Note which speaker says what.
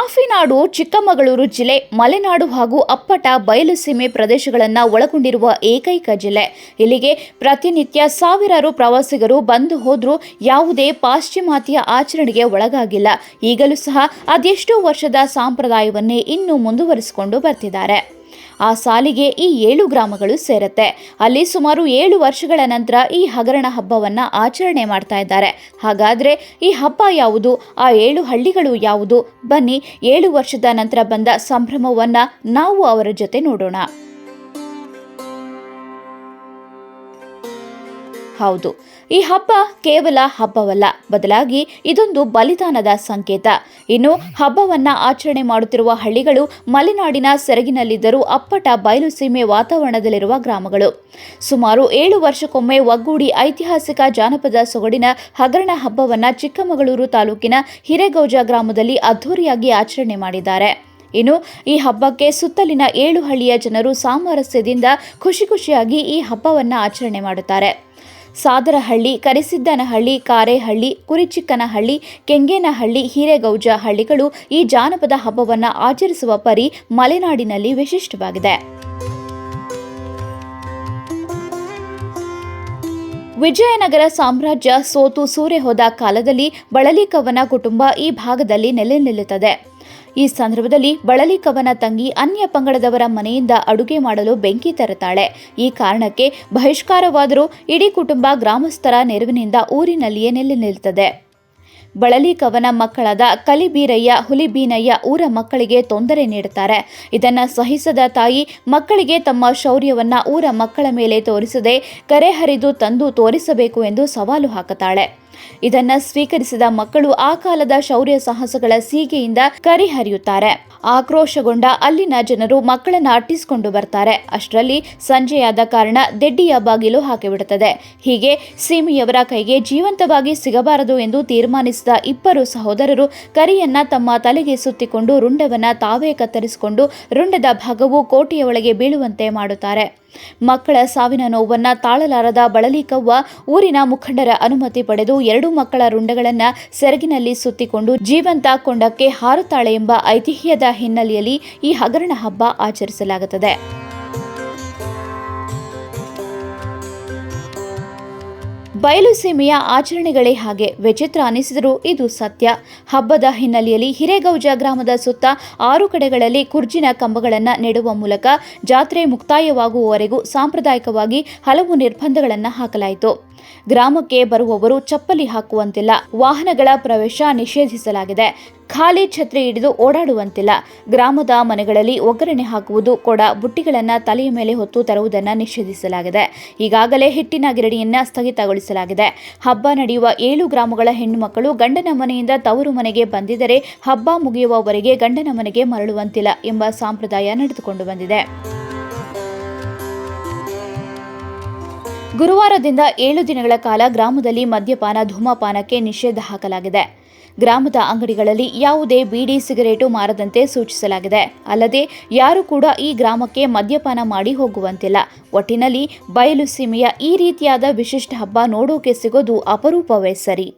Speaker 1: ಕಾಫಿನಾಡು ಚಿಕ್ಕಮಗಳೂರು ಜಿಲ್ಲೆ ಮಲೆನಾಡು ಹಾಗೂ ಅಪ್ಪಟ ಬಯಲುಸೀಮೆ ಪ್ರದೇಶಗಳನ್ನು ಒಳಗೊಂಡಿರುವ ಏಕೈಕ ಜಿಲ್ಲೆ. ಇಲ್ಲಿಗೆ ಪ್ರತಿನಿತ್ಯ ಸಾವಿರಾರು ಪ್ರವಾಸಿಗರು ಬಂದು ಹೋದ್ರೂ ಯಾವುದೇ ಪಾಶ್ಚಿಮಾತ್ಯ ಆಚರಣೆಗೆ ಒಳಗಾಗಿಲ್ಲ. ಈಗಲೂ ಸಹ ಅದೆಷ್ಟೋ ವರ್ಷದ ಸಂಪ್ರದಾಯವನ್ನೇ ಇನ್ನೂ ಮುಂದುವರಿಸಿಕೊಂಡು ಬರ್ತಿದ್ದಾರೆ. ಆ ಸಾಲಿಗೆ ಈ 7 ಗ್ರಾಮಗಳು ಸೇರುತ್ತೆ. ಅಲ್ಲಿ ಸುಮಾರು 7 ವರ್ಷಗಳ ನಂತರ ಈ ಹಗರಣ ಹಬ್ಬವನ್ನ ಆಚರಣೆ ಮಾಡ್ತಾ ಇದ್ದಾರೆ. ಹಾಗಾದ್ರೆ ಈ ಹಬ್ಬ ಯಾವುದು, ಆ 7 ಹಳ್ಳಿಗಳು ಯಾವುದು? ಬನ್ನಿ 7 ವರ್ಷದ ನಂತರ ಬಂದ ಸಂಭ್ರಮವನ್ನ ನಾವು ಅವರ ಜೊತೆ ನೋಡೋಣ. ಹೌದು, ಈ ಹಬ್ಬ ಕೇವಲ ಹಬ್ಬವಲ್ಲ, ಬದಲಾಗಿ ಇದೊಂದು ಬಲಿದಾನದ ಸಂಕೇತ. ಇನ್ನು ಹಬ್ಬವನ್ನ ಆಚರಣೆ ಮಾಡುತ್ತಿರುವ ಹಳ್ಳಿಗಳು ಮಲೆನಾಡಿನ ಸೆರಗಿನಲ್ಲಿದ್ದರೂ ಅಪ್ಪಟ ಬಯಲುಸೀಮೆ ವಾತಾವರಣದಲ್ಲಿರುವ ಗ್ರಾಮಗಳು. ಸುಮಾರು 7 ವರ್ಷಕ್ಕೊಮ್ಮೆ ಒಗ್ಗೂಡಿ ಐತಿಹಾಸಿಕ ಜಾನಪದ ಸೊಗಡಿನ ಹಗರಣ ಹಬ್ಬವನ್ನ ಚಿಕ್ಕಮಗಳೂರು ತಾಲೂಕಿನ ಹಿರೇಗೌಜ ಗ್ರಾಮದಲ್ಲಿ ಅದ್ಧೂರಿಯಾಗಿ ಆಚರಣೆ ಮಾಡಿದ್ದಾರೆ. ಇನ್ನು ಈ ಹಬ್ಬಕ್ಕೆ ಸುತ್ತಲಿನ 7 ಹಳ್ಳಿಯ ಜನರು ಸಾಮರಸ್ಯದಿಂದ ಖುಷಿಯಾಗಿ ಈ ಹಬ್ಬವನ್ನ ಆಚರಣೆ ಮಾಡುತ್ತಾರೆ. ಸಾದರಹಳ್ಳಿ, ಕರಿಸಿದ್ದನಹಳ್ಳಿ, ಕಾರೇಹಳ್ಳಿ, ಕುರಿಚಿಕ್ಕನಹಳ್ಳಿ, ಕೆಂಗೇನಹಳ್ಳಿ, ಹಿರೇಗೌಜ ಹಳ್ಳಿಗಳು ಈ ಜಾನಪದ ಹಬ್ಬವನ್ನು ಆಚರಿಸುವ ಪರಿ ಮಲೆನಾಡಿನಲ್ಲಿ ವಿಶಿಷ್ಟವಾಗಿದೆ. ವಿಜಯನಗರ ಸಾಮ್ರಾಜ್ಯ ಸೋತು ಸೂರೆ ಹೋದ ಕಾಲದಲ್ಲಿ ಬಳಲಿಕವ್ವನ ಕುಟುಂಬ ಈ ಭಾಗದಲ್ಲಿ ನೆಲೆ ನಿಲ್ಲುತ್ತದೆ. ಈ ಸಂದರ್ಭದಲ್ಲಿ ಬಳಲಿಕವ್ವನ ತಂಗಿ ಅನ್ಯ ಪಂಗಡದವರ ಮನೆಯಿಂದ ಅಡುಗೆ ಮಾಡಲು ಬೆಂಕಿ ತರುತ್ತಾಳೆ. ಈ ಕಾರಣಕ್ಕೆ ಬಹಿಷ್ಕಾರವಾದರೂ ಇಡೀ ಕುಟುಂಬ ಗ್ರಾಮಸ್ಥರ ನೆರವಿನಿಂದ ಊರಿನಲ್ಲಿಯೇ ನೆಲೆ ನಿಲ್ಲುತ್ತದೆ. ಬಳಲಿಕವ್ವನ ಮಕ್ಕಳಾದ ಕಲಿಬೀರಯ್ಯ, ಹುಲಿಬೀನಯ್ಯ ಊರ ಮಕ್ಕಳಿಗೆ ತೊಂದರೆ ನೀಡುತ್ತಾರೆ. ಇದನ್ನು ಸಹಿಸದ ತಾಯಿ ಮಕ್ಕಳಿಗೆ ತಮ್ಮ ಶೌರ್ಯವನ್ನ ಊರ ಮಕ್ಕಳ ಮೇಲೆ ತೋರಿಸದೆ ಕರೆ ಹರಿದು ತಂದು ತೋರಿಸಬೇಕು ಎಂದು ಸವಾಲು ಹಾಕುತ್ತಾಳೆ. ಇದನ್ನ ಸ್ವೀಕರಿಸಿದ ಮಕ್ಕಳು ಆ ಕಾಲದ ಶೌರ್ಯ ಸಾಹಸಗಳ ಸೀಗೆಯಿಂದ ಕರಿಹರಿಯುತ್ತಾರೆ. ಆಕ್ರೋಶಗೊಂಡ ಅಲ್ಲಿನ ಜನರು ಮಕ್ಕಳನ್ನ ಅಟ್ಟಿಸಿಕೊಂಡು ಬರ್ತಾರೆ. ಅಷ್ಟರಲ್ಲಿ ಸಂಜೆಯಾದ ಕಾರಣ ದೆಡ್ಡಿಯ ಬಾಗಿಲು ಹಾಕಿಬಿಡುತ್ತದೆ. ಹೀಗೆ ಸೀಮೆಯವರ ಕೈಗೆ ಜೀವಂತವಾಗಿ ಸಿಗಬಾರದು ಎಂದು ತೀರ್ಮಾನಿಸಿದ ಇಬ್ಬರು ಸಹೋದರರು ಕರಿಯನ್ನ ತಮ್ಮ ತಲೆಗೆ ಸುತ್ತಿಕೊಂಡು ರುಂಡವನ್ನ ತಾವೇ ಕತ್ತರಿಸಿಕೊಂಡು ರುಂಡದ ಭಾಗವು ಕೋಟೆಯ ಒಳಗೆ ಬೀಳುವಂತೆ ಮಾಡುತ್ತಾರೆ. ಮಕ್ಕಳ ಸಾವಿನ ನೋವನ್ನ ತಾಳಲಾರದ ಬಳಲಿಕವ್ವ ಊರಿನ ಮುಖಂಡರ ಅನುಮತಿ ಪಡೆದು 2 ಮಕ್ಕಳ ರುಂಡಗಳನ್ನ ಸೆರಗಿನಲ್ಲಿ ಸುತ್ತಿಕೊಂಡು ಜೀವಂತ ಕೊಂಡಕ್ಕೆ ಹಾರುತ್ತಾಳೆ ಎಂಬ ಐತಿಹ್ಯದ ಹಿನ್ನೆಲೆಯಲ್ಲಿ ಈ ಹಗರಣ ಹಬ್ಬ ಆಚರಿಸಲಾಗುತ್ತದೆ. ಬಯಲುಸೀಮೆಯ ಆಚರಣೆಗಳೇ ಹಾಗೆ ವಿಚಿತ್ರ ಅನಿಸಿದರೂ ಇದು ಸತ್ಯ. ಹಬ್ಬದ ಹಿನ್ನೆಲೆಯಲ್ಲಿ ಹಿರೇಗೌಜ ಗ್ರಾಮದ ಸುತ್ತ 6 ಕಡೆಗಳಲ್ಲಿ ಕುರ್ಜಿನ ಕಂಬಗಳನ್ನು ನೆಡುವ ಮೂಲಕ ಜಾತ್ರೆ ಮುಕ್ತಾಯವಾಗುವವರೆಗೂ ಸಾಂಪ್ರದಾಯಿಕವಾಗಿ ಹಲವು ನಿರ್ಬಂಧಗಳನ್ನು ಹಾಕಲಾಯಿತು. ಗ್ರಾಮಕ್ಕೆ ಬರುವವರು ಚಪ್ಪಲಿ ಹಾಕುವಂತಿಲ್ಲ, ವಾಹನಗಳ ಪ್ರವೇಶ ನಿಷೇಧಿಸಲಾಗಿದೆ, ಖಾಲಿ ಛತ್ರಿ ಹಿಡಿದು ಓಡಾಡುವಂತಿಲ್ಲ, ಗ್ರಾಮದ ಮನೆಗಳಲ್ಲಿ ಒಗ್ಗರಣೆ ಹಾಕುವುದು, ಕೊಡ ಬುಟ್ಟಿಗಳನ್ನು ತಲೆಯ ಮೇಲೆ ಹೊತ್ತು ತರುವುದನ್ನು ನಿಷೇಧಿಸಲಾಗಿದೆ. ಈಗಾಗಲೇ ಹಿಟ್ಟಿನ ಗಿರಣಿಯನ್ನು ಸ್ಥಗಿತಗೊಳಿಸಲಾಗಿದೆ. ಹಬ್ಬ ನಡೆಯುವ 7 ಗ್ರಾಮಗಳ ಹೆಣ್ಣು ಮಕ್ಕಳು ಗಂಡನ ಮನೆಯಿಂದ ತವರು ಮನೆಗೆ ಬಂದಿದ್ದರೆ ಹಬ್ಬ ಮುಗಿಯುವವರೆಗೆ ಗಂಡನ ಮನೆಗೆ ಮರಳುವಂತಿಲ್ಲ ಎಂಬ ಸಂಪ್ರದಾಯ ನಡೆದುಕೊಂಡು ಬಂದಿದೆ. ಗುರುವಾರದಿಂದ 7 ದಿನಗಳ ಕಾಲ ಗ್ರಾಮದಲ್ಲಿ ಮದ್ಯಪಾನ, ಧೂಮಪಾನಕ್ಕೆ ನಿಷೇಧ ಹಾಕಲಾಗಿದೆ. ಗ್ರಾಮದ ಅಂಗಡಿಗಳಲ್ಲಿ ಯಾವುದೇ ಬೀಡಿ, ಸಿಗರೇಟು ಮಾರದಂತೆ ಸೂಚಿಸಲಾಗಿದೆ. ಅಲ್ಲದೆ ಯಾರು ಕೂಡ ಈ ಗ್ರಾಮಕ್ಕೆ ಮದ್ಯಪಾನ ಮಾಡಿ ಹೋಗುವಂತಿಲ್ಲ. ಒಟ್ಟಿನಲ್ಲಿ ಬಯಲು ಸೀಮೆಯ ಈ ರೀತಿಯಾದ ವಿಶಿಷ್ಟ ಹಬ್ಬ ನೋಡೋಕೆ ಸಿಗೋದು ಅಪರೂಪವೇ ಸರಿ.